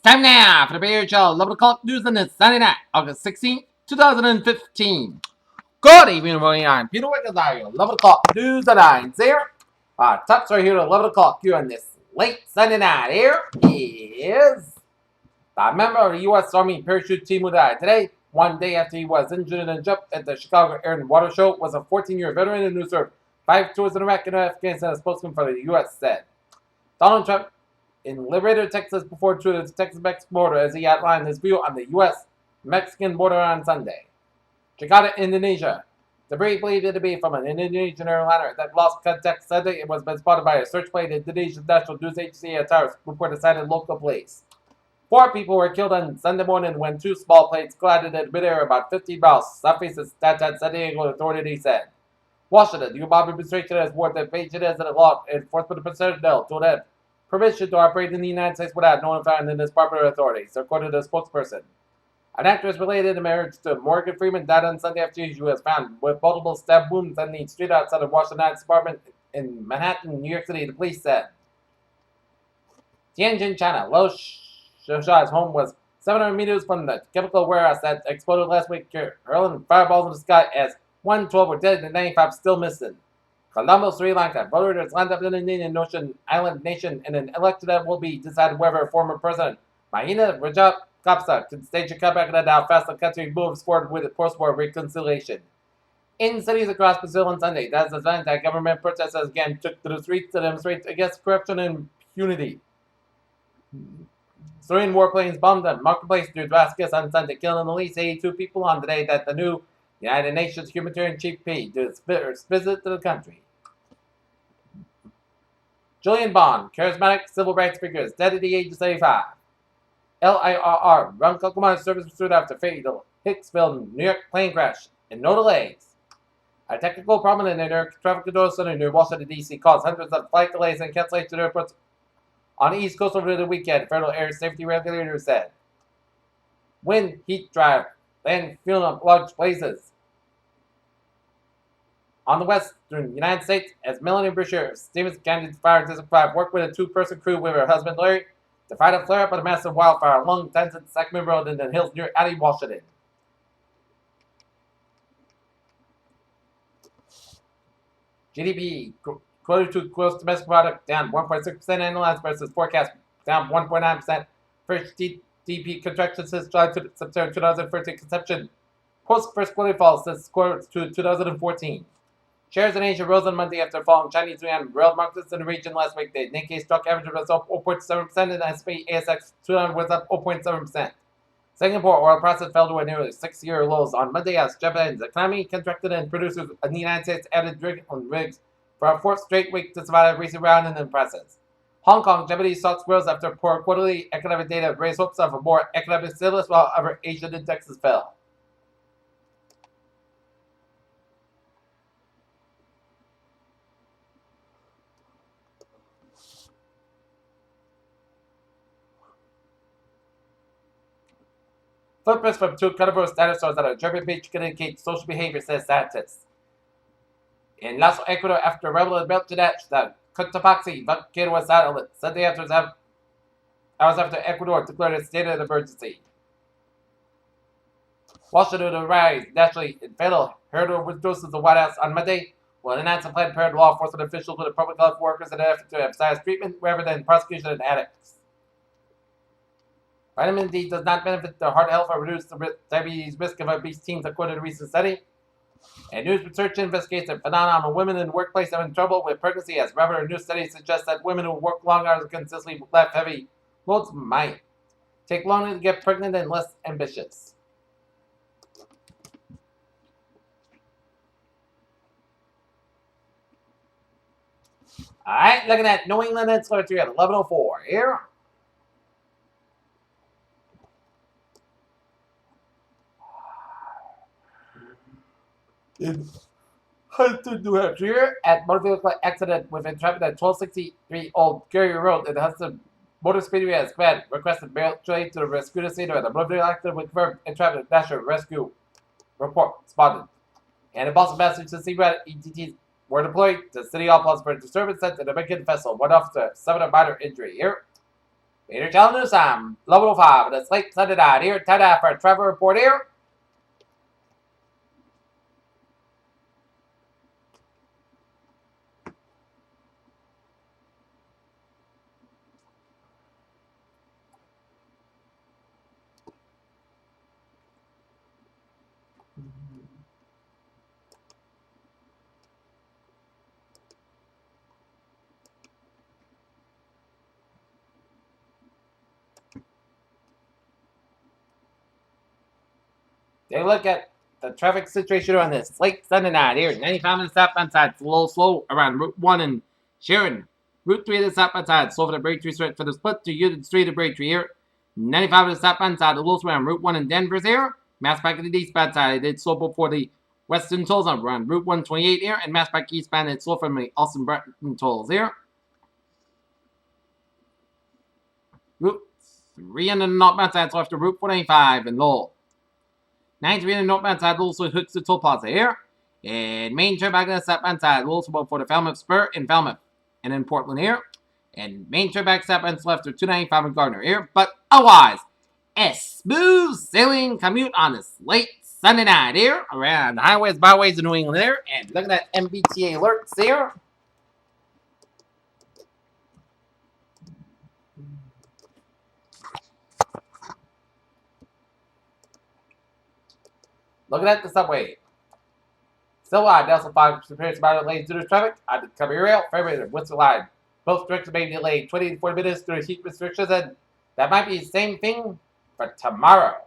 Time now for the Bay Show. 11 o'clock news on this Sunday night, August 16th, 2015. Good evening, everyone. I'm Peter Wiggins. 11 o'clock news at 9 here. Tops right here at 11 o'clock here on this late Sunday night. Here is the member of the U.S. Army parachute team who died today, one day after he was injured in a jump at the Chicago Air and Water Show, was a 14-year veteran and who served 5 tours in Iraq and Afghanistan. A spokesman for the U.S. said. Donald Trump in Laredo, Texas, before to the Texas-Mexican border as he outlined his view on the U.S.-Mexican border on Sunday. Jakarta, Indonesia. Debris believed to be from an Indonesian airliner that lost contact Sunday. It was been spotted by a search plane. Indonesia's national news agency at Towers reported cited local police. 4 people were killed on Sunday morning when 2 small planes collided in midair about 15 miles southeast of San Diego, authorities said. Washington, the Obama administration has warned that Beijing as a law enforcement personnel to have permission to operate in the United States without notifying the Department of authorities, according to a spokesperson. An actress related to marriage to Morgan Freeman died on Sunday after she was found with multiple stab wounds on the street outside of Washington's apartment in Manhattan, New York City, the police said. Tianjin, China. Lo Shou's home was 700 meters from the chemical warehouse that exploded last week, hurling fireballs in the sky as 112 were dead and 95 still missing. Colombo, Sri Lanka. Voters lined up in the Indian Ocean island nation in an election that will be decided whether former President Mahina Rajapaksa can stage a comeback and how fast the country moves forward with its post-war reconciliation. In cities across Brazil on Sunday, that's the event that government protesters again took to the streets to demonstrate against corruption and impunity. 3 warplanes bombed the marketplace near Damascus on Sunday, killing at least 82 people on the day that the new United Nations humanitarian chief paid to his visit to the country. Julian Bond, charismatic civil rights figure, is dead at the age of 75. LIRR, Ron Kokoma's service pursued after fatal Hicksville, New York plane crash, and no delays. A technical problem in the New York traffic control center near Washington, D.C. caused hundreds of flight delays and cancellations to airports on the East Coast over the weekend, federal air safety regulators said. Wind, heat drive, and fuel up large places. On the western United States, as Melanie Brashear, Stevens County Fire District 5, worked with a 2-person crew with her husband Larry to fight a flare-up of a massive wildfire along Tenzin Sackman Road in the hills near Addie, Washington. GDP, quoted to gross domestic product, down 1.6% annualized versus forecast down 1.9%. First GDP contraction since July to September 2013 conception. Post-first quarter fall since quarter to 2014. Shares in Asia rose on Monday after falling Chinese yuan rail markets in the region last week. The Nikkei stock average was up 0.7% and the S&P ASX 200 was up 0.7%. Singapore oil prices fell to a nearly 6-year lows on Monday as Japan's economy contracted and producers in the United States added on rigs for a 4th straight week to survive a recent round in the prices. Hong Kong, Japanese stocks rose after poor quarterly economic data raised hopes of a more economic stimulus, while other Asian indexes fell. Footprints from 2 carnivorous dinosaurs at a German beach can indicate social behavior, says scientists. In Lasso, Ecuador, after a rebel melted ash, the Cotopaxi volcano was silent Sunday hours after Ecuador declared a state of emergency. Washington arrived naturally in fatal herd overdoses of the White House on Monday will announce a Planned Parenthood law enforcement officials to the public health workers in an effort to emphasize treatment rather than prosecution of addicts. Vitamin D does not benefit their heart health or reduce the diabetes risk of obese teens, according to a recent study. And new research investigates the phenomenon of women in the workplace having trouble with pregnancy, as rather a new study suggests that women who work long hours and consistently lift heavy loads might take longer to get pregnant and less ambitious. Alright, looking at New England and Slurry at 11:04 here. In Hudson, New Hampshire, at motor vehicle accident with traffic at 1263 Gary Road in the Hudson Motor Speedway has been requested mail train to the rescue scene of the motor vehicle accident with confirmed in traffic national rescue report spotted. And in Boston, Massachusetts, ETTs were deployed to City Hall Plus for a disturbance center to the Wiggins Festival. One officer suffered a minor injury here. Peter Challenges, I'm level 5. The slate Sunday night here. Tada for Trevor report here. Take a look at the traffic situation on this late Sunday night here. 95 minutes southbound side. It's a little slow around Route 1 in Sharon. Route 3 to the southbound side. Slow for the Braintree Street for the split to Union Street to Braintree here. 95 to the southbound side. A little slow around Route 1 in Denver's here. Mass back to the eastbound side. It did slow before the Western tolls on around Route 128 here. And mass back eastbound. It's slow from the Austin Bretton tolls here. Route 3 on the northbound side. So after Route 495 and Lowell. 93 on the northbound side, also hooks the toll plaza here. And main turn back on the southbound side, also for the Falmouth Spur in Falmouth. And in Portland here. And main turn back southbound left are 295 in Gardner here. But otherwise, a smooth sailing commute on this late Sunday night here. Around the highways, byways of New England here. And look at that MBTA alerts here. Looking at the subway. Still wide, Delta 5 prepares about lanes due to traffic. On the Cubby Rail, Fairway, Worcester Line. Both directions may be delayed 20 to 40 minutes due to heat restrictions, and that might be the same thing for tomorrow.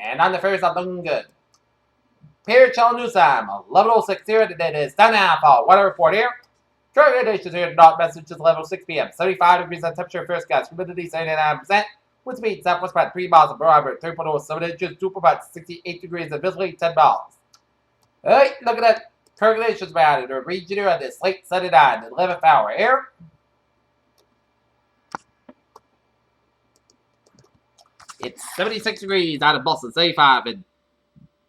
And on the ferry, it's not looking good. Pier Challenge time, 11:06 here, and it is time now for weather report here. Current conditions here in North Massachusetts, 11:06 p.m. 75 degrees on temperature, first gas, humidity 79%. Wind speed southwest about 3 miles per hour, 3.07 inches, 2.68 degrees, and visibly 10 miles. Alright, look at that current conditions about it. Or region here on this late Sunday night, the 11th hour here. It's 76 degrees out of Boston, 75 in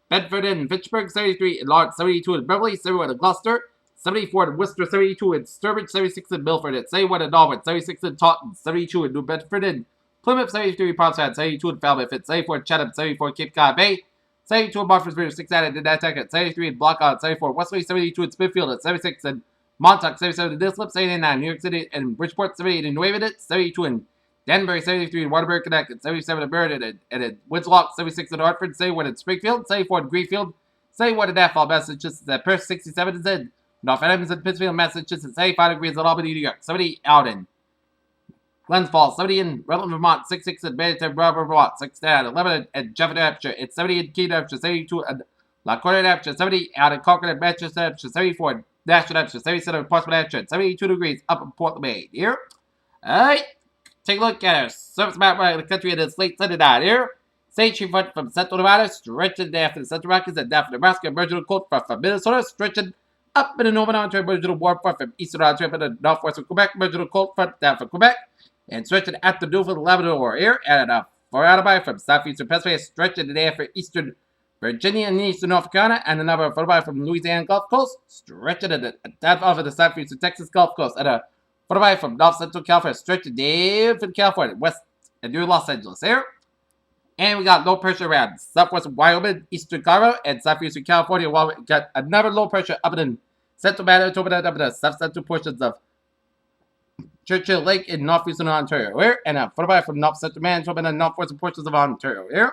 Bedford and Fitchburg, 73 in Lawrence, 72 in Beverly, 71 in Gloucester, 74 in Worcester, 72 in Sturbridge, 76 in Milford, and 71 in Norwood, 76 in Taunton, 72 in New Bedford and Plymouth, 73 in Pottstown, 72 in Falmouth, 74 in Chatham, 74 in Cape Cod Bay, 72 in Martha's 6 out in Nantucket, 73 in Block Island, 74 in Wesley, 72 in Smithfield, and 76 in Montauk, 77 in Islip, 79 in New York City and Bridgeport, 78 in New Haven, 72 in Danbury, 73 in Waterbury, Connecticut, 77 in Meriden, and in Winslow, 76 in Hartford, 71 in Springfield, 74 in Greenfield, 71 in Athol, Massachusetts, at Perth, 67 in North Adams and Pittsfield, Massachusetts, 85 degrees in Albany, New York, 70 out in Glens Falls, 70 in Rutland, Vermont, 66 in Bennington, Vermont, 69 11 in Jefferson, New Hampshire, it's 70 in Keene, New Hampshire, 72 in Laconia, New Hampshire, 70 out in Concord and Manchester, New Hampshire, 74 in Nashville, New Hampshire, 77 in Portsmouth, New Hampshire, 72 degrees up in Portland, Maine. Here, alright. Take a look at our surface map around the country in this late Sunday night here. Sage front from Central Nevada, stretching down for the Central Rockies and down for Nebraska, marginal cold front from Minnesota, stretching up in the Northern Ontario, marginal warm front from Eastern Ontario and the northwestern Quebec, marginal cold front down from Quebec, and stretching at the Newfoundland Labrador here, and for Alabama from southeastern Pennsylvania, stretching there for eastern Virginia and eastern North Carolina, and another followed from Louisiana Gulf Coast, stretching down off of the southeastern Texas Gulf Coast, and followed from North Central California, stretching down from California, west and near Los Angeles here. And we got low pressure around southwestern Wyoming, eastern Colorado, and southeastern California. While we got another low pressure up in central Manitoba, up in the south central portions of Churchill Lake in northeastern Ontario here. And followed from north central Manitoba and the northwestern portions of Ontario here.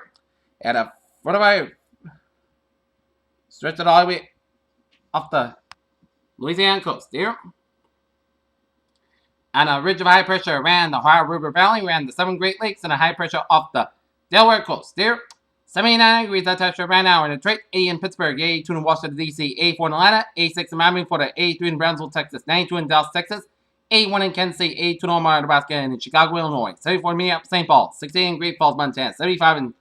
And followed stretching all the way off the Louisiana coast here. And a ridge of high pressure around the Ohio River Valley, around the 7 Great Lakes, and a high pressure off the Delaware coast there. 79 degrees that temperature right now in Detroit, 80 in Pittsburgh, 82 in Washington, D.C., 84 in Atlanta, 86 in Miami, Florida, 83 in Brownsville, Texas, 92 in Dallas, Texas, 81 in Kansas City, 82 in Omaha, Nebraska, and in Chicago, Illinois, 74 in Minneapolis, St. Paul, 68 in Great Falls, Montana, 75 in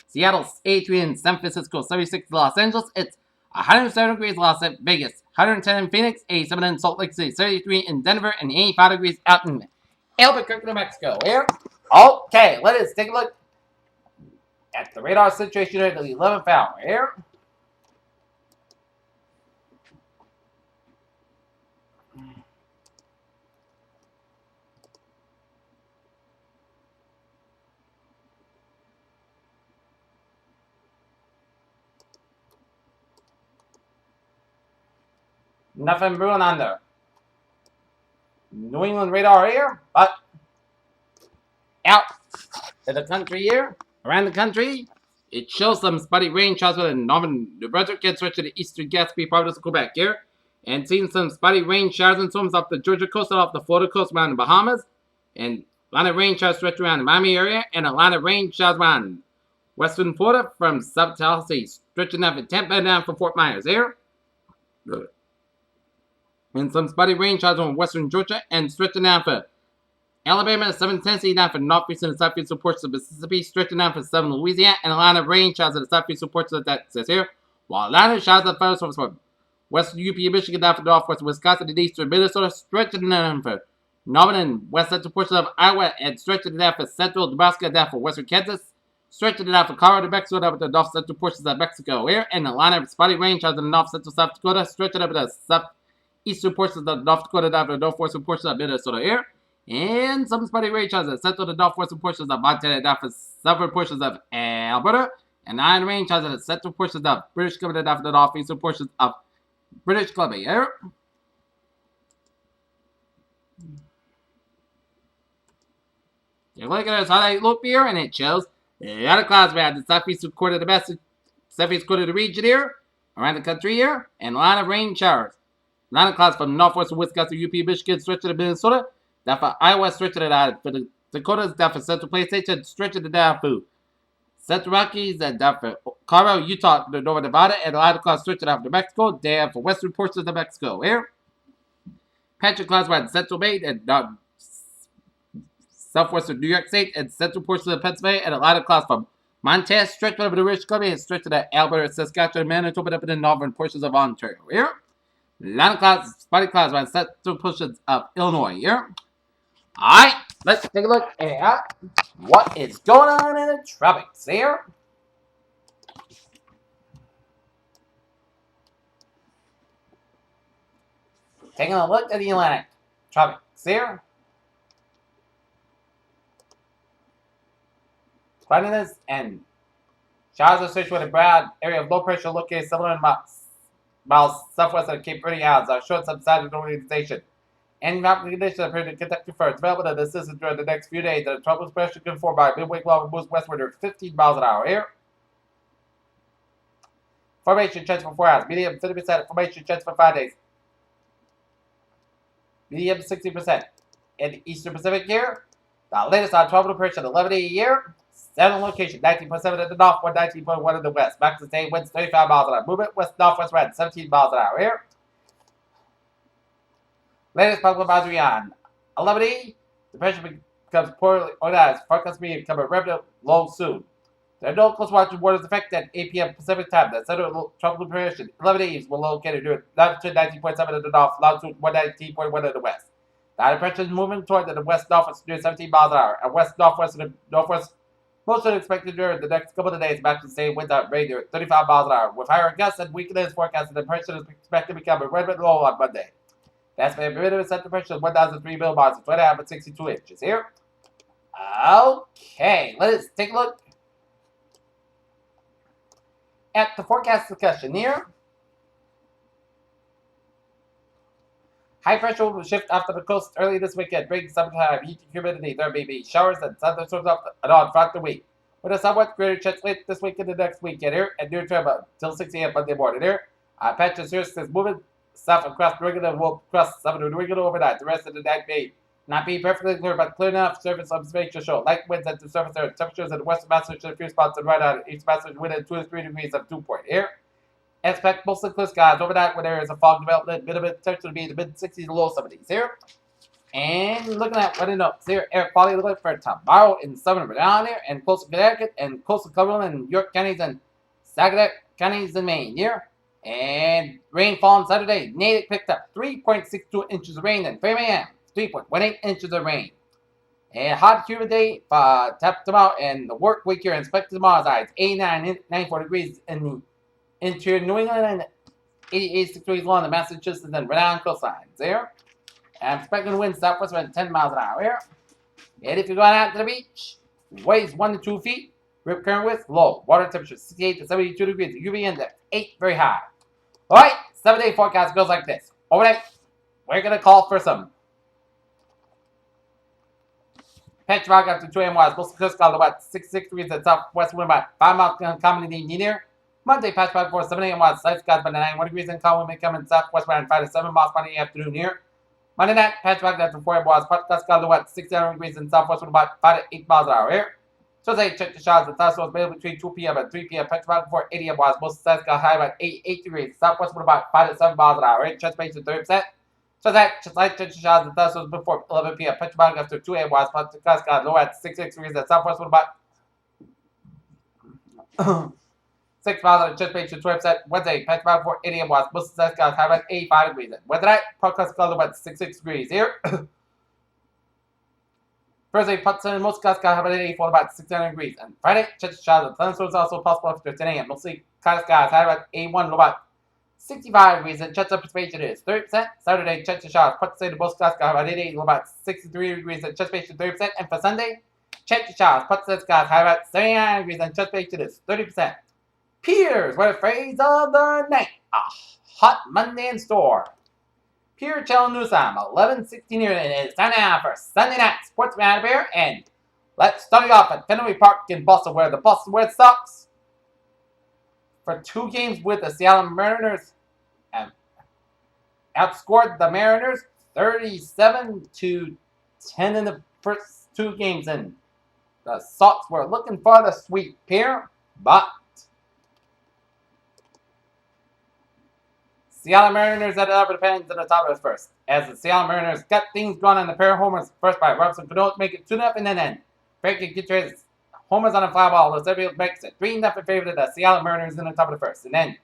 Seattle, 83 in San Francisco, 76 in Los Angeles. It's 107 degrees in Las Vegas, 110 in Phoenix, 87 in Salt Lake City, 73 in Denver, and 85 degrees out in Albuquerque, New Mexico. Here, okay, let us take a look at the radar situation at the 11th hour. Here, Nothing brewing on there. New England radar here, but out to the country here, around the country, it shows some spotty rain showers in northern New Brunswick, gets switched to the eastern Gaspé province of Quebec here, and seeing some spotty rain showers and storms off the Georgia coast and off the Florida coast around the Bahamas, and a lot of rain showers stretch around the Miami area, and a lot of rain showers around western Florida from South Tennessee, stretching down from Tampa down from Fort Myers here. And some spotty rain showers on western Georgia and stretching down for Alabama, southern Tennessee, down for northeastern and southeastern portions of Mississippi, stretching down for southern Louisiana, and a lot of rain showers in the southeastern portions of Texas here. While a lot of showers of thunderstorms from western UP and Michigan down for northwestern Wisconsin and eastern Minnesota, stretching down for northern and west central portions of Iowa, and stretching down for central Nebraska, down for western Kansas, stretching it out for Colorado, Mexico, down for the north central portions of Mexico here, and a lot of spotty rain showers in the north central South Dakota, stretching up the southeastern portions of North Dakota, down for the northwestern portions of Minnesota here. And some spotty rain showers in central to northwestern portions of Montana, down for southern portions of Alberta, and iron rain showers in the central portions of British Columbia, down for the northeastern portions of British Columbia here. Take a look at this highlight loop here, and it shows a lot of clouds around the southeastern quarter of the southeast quarter of the region here, around the country here, and a lot of rain showers. A lot of clouds from northwestern Wisconsin, UP, Michigan, stretching to Minnesota, down for Iowa, stretching it out for the Dakotas, down for Central Plains Station, stretching it down for Central Rockies, and down for Colorado, Utah, Northern Nevada, and a lot of clouds stretching out for Mexico, down for western portions of Mexico here. Patch of clouds around Central Maine and southwestern New York State and central portions of Pennsylvania, and a lot of clouds from Montana, stretching over to British Columbia, and stretching to Alberta, Saskatchewan, Manitoba, up in the northern portions of Ontario here. A lot of clouds, spotty clouds around central portions of Illinois here. Alright, let's take a look at what is going on in the tropics here. Taking a look at the Atlantic tropics here. Cloudiness and showers associated with a broad area of low pressure located several miles southwest of Cape Verde Islands are short subsided organization. And mountain conditions appear to continue for development of the system during the next few days. The tropical pressure can form by midweek level moves westward at 15 miles an hour here. Formation chance for 4 hours. Medium 50%. Formation chance for 5 days. Medium 60%. In the Eastern Pacific here, the latest on tropical pressure at 11 a year. 7 location, 19.7 in the north, 19.1 in the west. Max sustained winds 35 miles an hour. Movement west-northwest wind 17 miles an hour here. Latest public advisory on 11E. The pressure becomes poorly organized. Forecast may become a remnant low soon. There are no close watching waters affected at 8 p.m. Pacific time. The center of tropical pressure 11E will locate near latitude 19.7 in the north, longitude 119.1 in the west. The high pressure is moving toward the west-northwest near 17 miles an hour. And west-northwest and northwest most are expected during the next couple of days back to the same wind out rain near 35 miles an hour. With higher gusts and weakness forecasted, the pressure is expected to become a remnant low on Monday. The estimated minimum center pressure is 1,003 millibars and 20.62 inches here. Okay, let's take a look at the forecast discussion here. High pressure will shift after the coast early this weekend, bringing summertime heat and humidity. There may be showers and thunderstorms up and on throughout the week, with a somewhat greater chance late this weekend and next weekend here, and near term until 6 a.m. Monday morning here. Patch of cirrus is moving south across New England and will cross southern New England overnight. The rest of the night may not be perfectly clear, but clear enough. Surface observation show light winds at the surface area. Temperatures in the western Massachusetts, a few spots and right out east Massachusetts within 2 to 3 degrees of 2 point here. Expect mostly clear skies overnight with areas of fog development. Minimum temperature to be in the mid 60s to low 70s here. And looking at weather notes here, air quality looking for tomorrow in southern Rhode Island here, and coastal Connecticut, and coastal Cumberland, and York counties, and Saginaw counties in Maine here. And rainfall on Saturday, Natick picked up 3.62 inches of rain, and Framingham 3.18 inches of rain. And hot, humid day tomorrow, and the work week here, expected tomorrow's highs 89, 94 degrees in the interior New England, and 88 degrees along the Massachusetts and Rhode Island coastlines there. I'm expecting winds southwest around 10 miles an hour here. And if you're going out to the beach, waves 1 to 2 feet, rip current width low, water temperature 68 to 72 degrees, UV index 8 very high. Alright, 7-day forecast goes like this. Overnight, we're going to call for some pitch rock after 2 a.m. was. Most of the about 66 degrees at southwest wind about 5 miles commonly near. Monday, patch back for 7 a.m. was. Light skies by 91 degrees in calm wind coming southwest around 5 to 7 miles by the afternoon here. Monday night, patch back after 4 a.m. was. Patch skies about 67 degrees in southwest wind about 5 to 8 miles an hour here. Tuesday, check the showers. The test was available between 2 p.m. and 3 p.m. Patch back before 8 a.m. was. Most skies got high about 8 degrees. Southwest wind about 5 to 7 miles an hour. Chest base to 30%. So that just like check the showers. The test was before 11 p.m. Patch back after 2 a.m. was. Patch skies got low at 66 degrees. At southwest wind about 6 miles on the chest base to 12%. Wednesday, patch back before 8 a.m. was. Most skies got high about 85 degrees. Wednesday night, podcast got about 66 degrees here. Thursday, puts in most skies got about 84 about 69 degrees. And Friday, check the showers. The thunderstorms also possible after 10 a.m. Mostly cloudy skies high about 81 about 65 degrees. And chest precipitation is 30%. Saturday, check the showers. Puts in most skies got about 88 about 63 degrees. And chest precipitation 30%. And for Sunday, check the showers. Puts in skies high about 79 degrees. And chest precipitation is 30%. Piers, what a phrase of the night. A hot Monday in store. Pier Channel News time, 11:16 here, and it's time now for Sunday Night Sports Roundup here. And let's start it off at Fenway Park in Boston, where the Boston Red Sox, for 2 games with the Seattle Mariners, outscored the Mariners 37-10 in the first 2 games. And the Sox were looking for the sweep here, but Seattle Mariners at the upper depends at the top of the first. As the Seattle Mariners got things going on the pair of homers, first by Robinson Cano to make it 2-0, and then Frankie Gutierrez homers on a fly ball. The Seattle makes it 3-0 favor to the Seattle Mariners in the top of the first. And then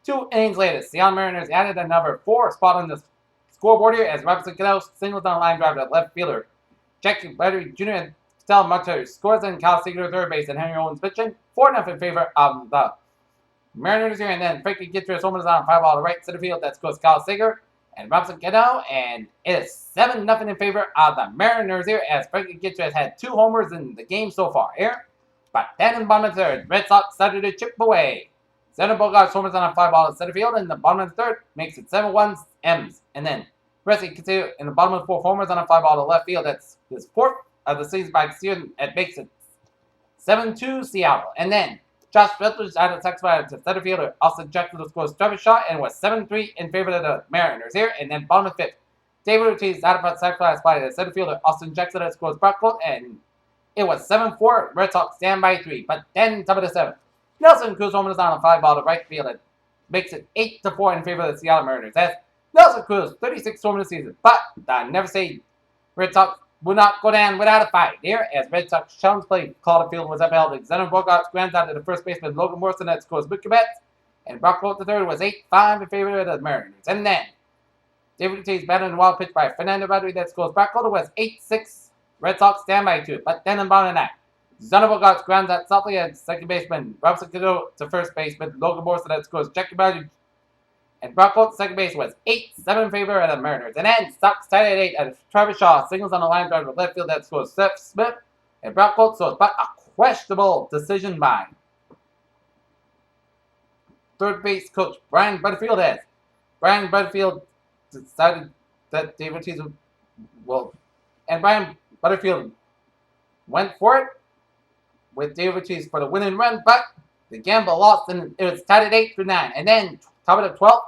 2 innings later, Seattle Mariners added a number 4 spot on the scoreboard here as Robinson Cano singles on a line drive to left fielder. Jackie Bradley Jr. and Stel Munter scores, and Kyle Seager third base, and Henry Owens pitching 4-0 favor of the Mariners here. And then Frankie Gutierrez homers on a fly ball to right center field. That scores Kyle Seager and Robinson Cano, and it is 7-0 in favor of the Mariners here, as Frankie Gutierrez had 2 homers in the game so far here. But then in the bottom of the third, Red Sox started to chip away. Center Bogarts homers on a fly ball to center field, and the bottom of the third makes it 7-1 M's. And then Wesley Castillo in the bottom of the 4th homers on a fly ball to left field. That's his 4th of the season by Castillo. It makes it 7-2 Seattle. And then Josh Rutledge out of second spot to center fielder. Austin Jackson scores Travis Shaw and was 7-3 in favor of the Mariners here. And then bottom of 5th, David Ortiz out of second spot to center fielder. Austin Jackson scores Brockwood, and it was 7-4. Red Sox stand by 3. But then top of the 7th, Nelson Cruz homers on a fly ball to right field. It makes it 8-4 in favor of the Seattle Mariners. That's Nelson Cruz, 36 homers this season. But I never say Red Sox will not go down without a fight here, as Red Sox challenge play called the field was upheld. Xander Bogaerts grounds out to the first baseman Logan Morrison that scores Booker Betts, and Brock Holt III was 8-5 in favor of the Mariners. And then David Ortiz batted in the wild pitch by Fernando Rodriguez that scores Brock Holt was 8-6. Red Sox stand by 2. But then in bottom of the 9th, Xander Bogaerts grounds out softly at second baseman Robinson Cano to first baseman Logan Morrison that scores Jackie Bradley. And Brock Holt's second base was 8-7 in favor of the Mariners. And then Sox tied at 8 as Travis Shaw singles on the line drive to left field that scores Seth Smith. And Brock Holt scores, but a questionable decision by third base coach Brian Butterfield, as Brian Butterfield decided that David Ortiz will, and Brian Butterfield went for it with David Ortiz for the winning run, but the gamble lost, and it was tied at 8-9. And then top of the 12th,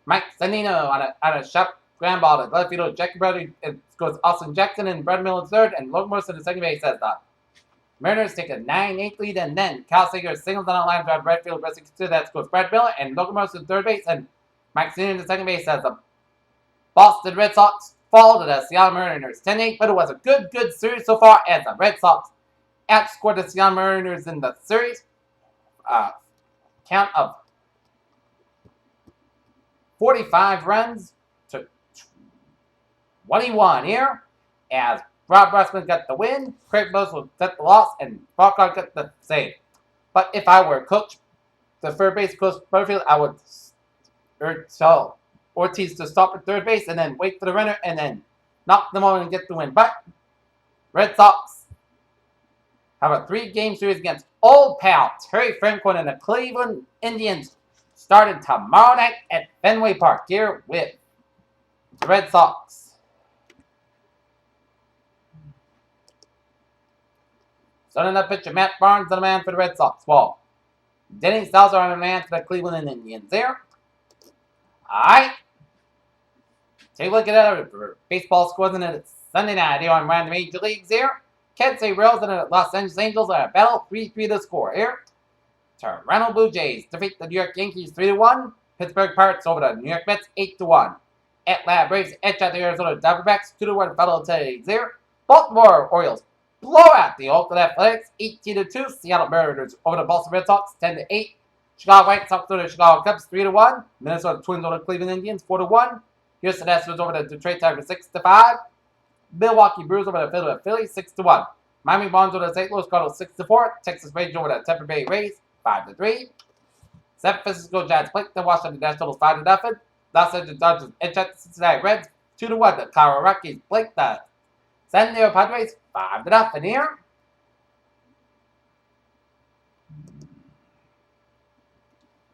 Mike Sandino on a sharp ground ball to left fielder Jackie Bradley. It goes Austin Jackson and Brad Miller third, and Logan Morrison in second base as the Mariners take a 9-8 lead. And then Kyle Seager singles on a line drive right field. That scores Brad Miller and Logan Morrison third base, and Mike Sandino in second base as the Boston Red Sox fall to the Seattle Mariners 10-8. But it was a good series so far, as the Red Sox outscored the Seattle Mariners in the series. Count of 45 runs to 21 here, as Rob Russman got the win, Craig Boswell got the loss, and Brockard got the save. But if I were coach, the third base coach Butterfield, I would tell Ortiz to stop at third base and then wait for the runner and then knock them on and get the win. But Red Sox have a 3-game series against old pal Terry Franklin and the Cleveland Indians, starting tomorrow night at Fenway Park here with The Red Sox. Starting that pitcher, Matt Barnes on the man for the Red Sox. Ball. Denny Salzer on the man for the Cleveland Indians there. Alright. Take a look at that baseball scores in it. Sunday night here on Random Major Leagues here. Kansas City Royals and the Los Angeles Angels are a battle 3-3 to score here. Toronto Blue Jays defeat the New York Yankees 3-1. Pittsburgh Pirates over the New York Mets 8-1. Atlanta Braves edge out the Arizona Diamondbacks 2-1 fellow Teddy's there. Baltimore Orioles blow out the Oakland Athletics 18-2. Seattle Mariners over the Boston Red Sox 10-8. Chicago White Sox over the Chicago Cubs 3-1. Minnesota Twins over the Cleveland Indians 4-1. Houston Astros over the Detroit Tigers 6-5. Milwaukee Brewers over the Philadelphia Phillies 6-1. Miami Marlins over the St. Louis Cardinals 6-4. Texas Rangers over the Tampa Bay Rays 5-3. San Francisco Giants plate the Washington Nationals 5-0. Los Angeles Dodgers edge out the Cincinnati Reds 2-1. The Colorado Rockies plate the San Diego Padres 5-0 here.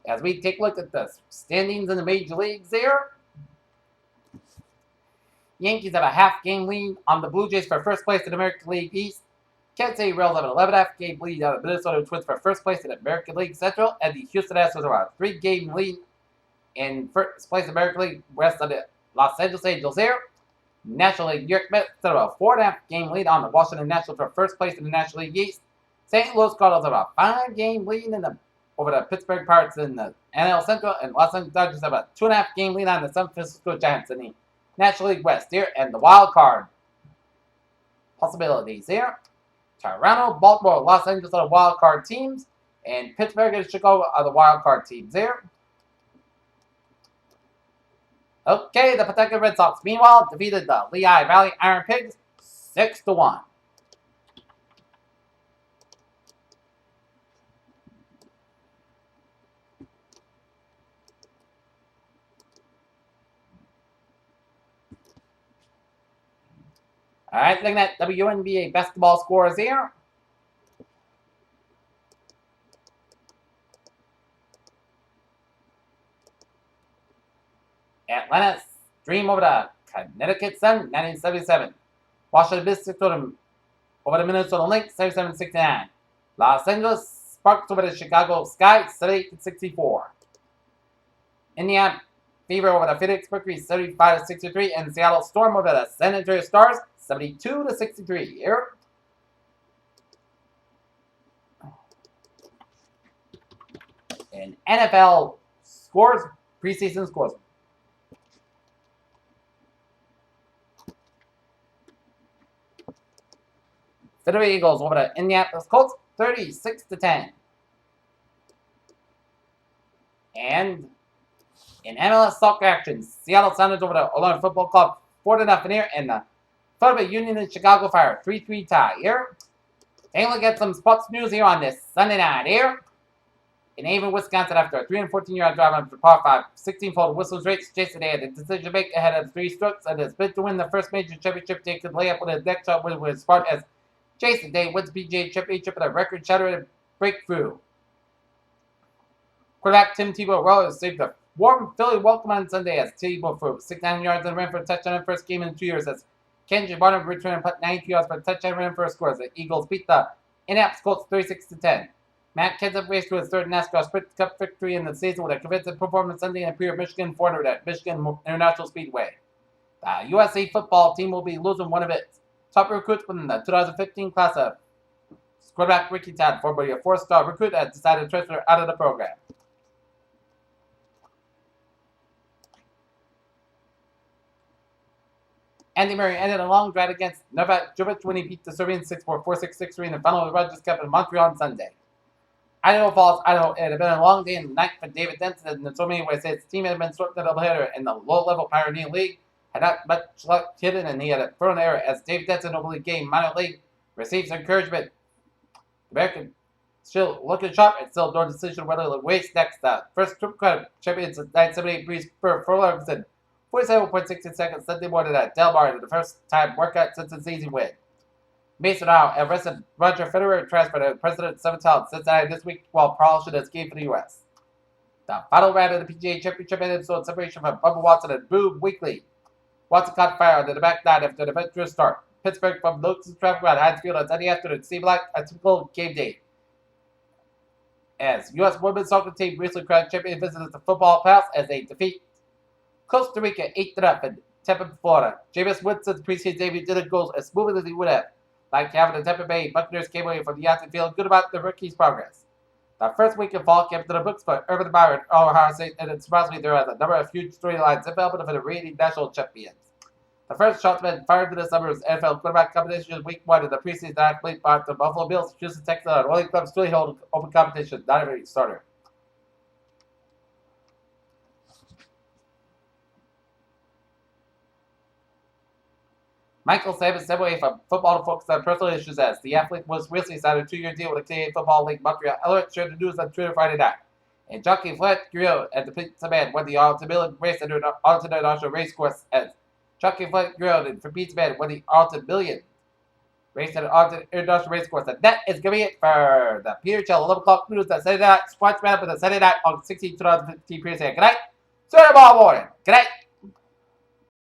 As we take a look at the standings in the major leagues here. Yankees have a half-game lead on the Blue Jays for first place in the American League East. Kansas City Royals have an 11.5-game lead on the Minnesota Twins for first place in the American League Central. And the Houston Astros have a 3-game lead in first place in the American League West of the Los Angeles Angels here. National League New York Mets have a 4.5-game lead on the Washington Nationals for first place in the National League East. St. Louis Cardinals have a 5-game lead over the Pittsburgh Pirates in the NL Central. And Los Angeles Dodgers have a 2.5-game lead on the San Francisco Giants in the National League West here. And the wild card possibilities here. Toronto, Baltimore, Los Angeles are the wild card teams. And Pittsburgh and Chicago are the wild card teams here. Okay, the Pawtucket Red Sox, meanwhile, defeated the Lehigh Valley Iron Pigs 6-1. Alright, looking at WNBA basketball scores here. Atlanta's Dream over the Connecticut Sun, 1977. Washington Mystics over the Minnesota Lynx, 77-69. Los Angeles Sparks over the Chicago Sky, 78-64. Indiana Fever over the Phoenix Mercury, 75-63. And Seattle Storm over the San Antonio Stars, 72-63 here. And NFL scores, preseason scores. Philadelphia Eagles over the Indianapolis Colts, 36-10. And in MLS soccer action, Seattle Sounders over the Orlando Football Club, 4-0 here. And the Philadelphia Union and Chicago Fire, 3-3 tie here. Take a look at some sports news here on this Sunday night here. In Haven, Wisconsin, after a 314-yard drive on the par 5, 16-fold whistles race, Jason Day had the decision to make ahead of 3 strokes and is bid to win the first major championship. They could lay up with his next shot with his part as Jason Day wins PGA Championship with a record-shattering breakthrough. Quarterback Tim Tebow received a warm Philly welcome on Sunday as Tebow threw 69 yards and ran for a touchdown in the first game in 2 years as Kendrick Barnum returned and put 92 yards for a touchdown and ran for a score as the Eagles beat the Indianapolis Colts 36-10. Matt Kenseth raced to his third NASCAR Sprint Cup victory in the season with a convincing performance Sunday in a pure Michigan 400 at Michigan International Speedway. The USA football team will be losing one of its top recruits within the 2015 class of quarterback Ricky Todd, formerly a 4-star recruit, has decided to transfer out of the program. Andy Murray ended a long drive against Novak Djokovic when he beat the Serbian 6-4, 4-6, 6-3 in the final of the Rogers Cup in Montreal on Sunday. Idaho Falls, Idaho. It had been a long day and night for David Denson, and in so many ways, his team had been swept in a doubleheader in the low-level Pioneer League, had not much luck hitting, and he had a thrown error as David Denson over the game minor league receives encouragement. American still looking sharp and still no decision whether to waste next. First Triple Crown champions at 978 Breeze for Ferguson, 47.60 seconds Sunday morning at Del Mar in the first time workout since the season win. Mason Howe arrested Roger Federer, transferred to President Seventel Cincinnati this week while polishing his game for the U.S. The final round of the PGA Championship ended so in separation from Bubba Watson and Boo Weekley. Watson caught fire on the back nine after the adventurous start. Pittsburgh from Lucas traffic around Heinz Field on Sunday afternoon seemed like a typical game day. As U.S. women's soccer team recently crowned champion visitors to football pals as they defeat Costa Rica 8-0 in Tampa, Florida. Jameis Winston's preseason debut didn't go as smoothly as he would have. Like having the Tampa Bay Buccaneers came away from the Yacht feeling good about the rookie's progress. The first week in fall came to the books for Urban Meyer and Ohio State, and surprisingly there was a number of huge storylines developing for the reigning national champions. The first shot's been fired to the summer's NFL quarterback competition week 1 in the preseason non-complete by the Buffalo Bills, Houston Texans, and only clubs still hold open competition, not every starter. Michael Saban stepped away from football to focus on personal issues as the athlete was recently signed a 2-year deal with the Canadian Football League Montreal Alouettes, shared the news on Twitter Friday night. And jockey Flint Griot at the Pizza Man won the Arlington race under Arlington International Race Course as jockey Flint Griot and for Pizza Man won the Arlington Million race at Arlington International Race Course. And that is going to be it for the Peter Chell 11 o'clock news on Sunday night sports roundup for the Sunday night on 16, 2015 preseason. Good night. See you tomorrow morning. Good night.